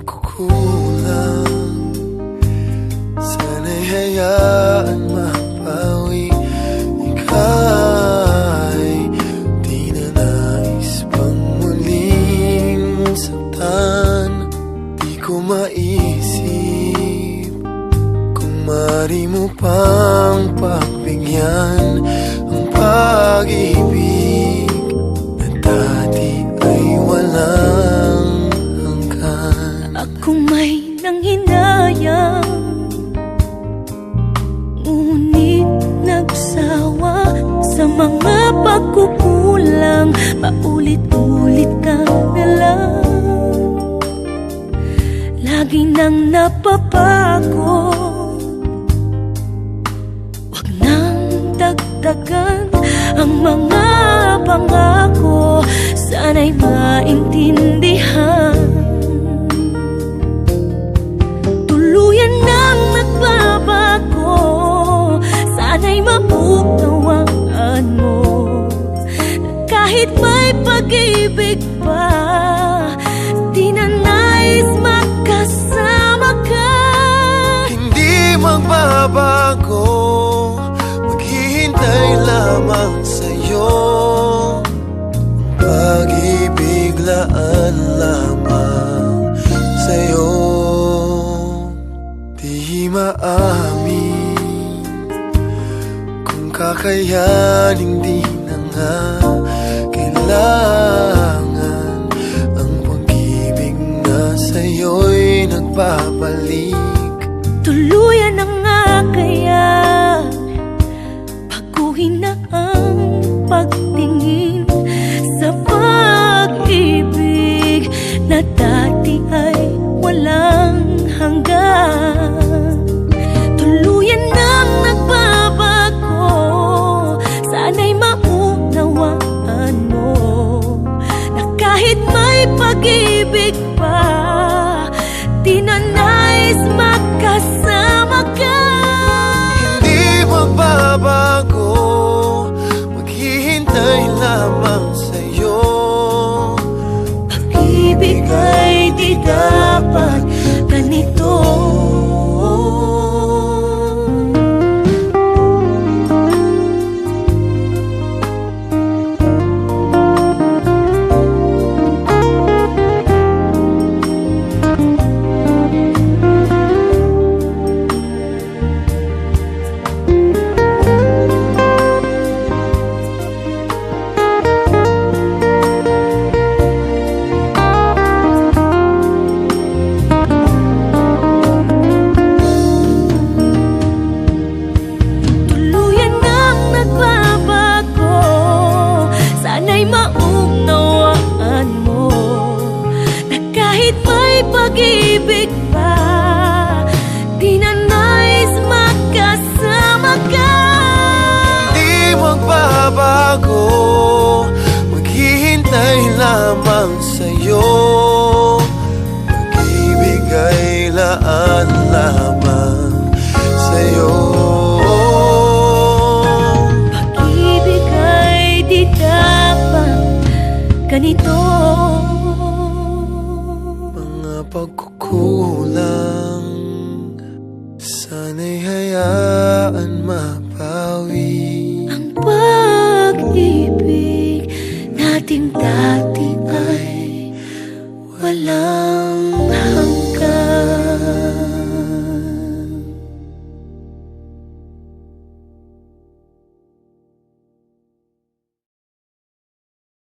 pagkukulang, sana'y hayaan mapawi. Ika'y di na nais pang muling saktan. Di ko maisip kung maaari mo pang pagbigyan ang pag-ibig na dati ay walang hanggan. Ako may nanghinayang, ngunit nagsawa sa mga pagkukulang. Paulit-ulit ka na lang, lagi nang napapago. Wag nang dagdagan ang mga pangako, sana'y maintindihan. Tuluyan nang nagbabago, sana'y maunawaan mo. Kahit may pag-ibig pa, di na nais magkasama ka. Hindi magbabago, maghihintay lamang sa'yo. Pag-ibig laan lamang sa'yo. Di maamin kung kakayanin, di na nga kailangan ang pag-ibig na sa'yo'y nagbabalik. Tuluyan na nga kaya, baguhin na ang pagtingin sa pag-ibig na dati ay walang hanggan. Tuluyan nang nagbabago, sana'y maunawaan mo na kahit may pag-ibig pa, di na nais magkasama ka. Hindi magbabago, maghihintay lamang sa'yo. Pag-ibig ay di dapat ganito. Maunawaan mo na kahit may pag-ibig pa, di na nais magkasama ka. Di magbabago, maghihintay lamang sa'yo. Pag-ibig ay laan lamang sa'yo. Pag-ibig ay di dapat ganito. Mga pagkukulang, sana'y hayaan mapawi. Ang pag-ibig nating dati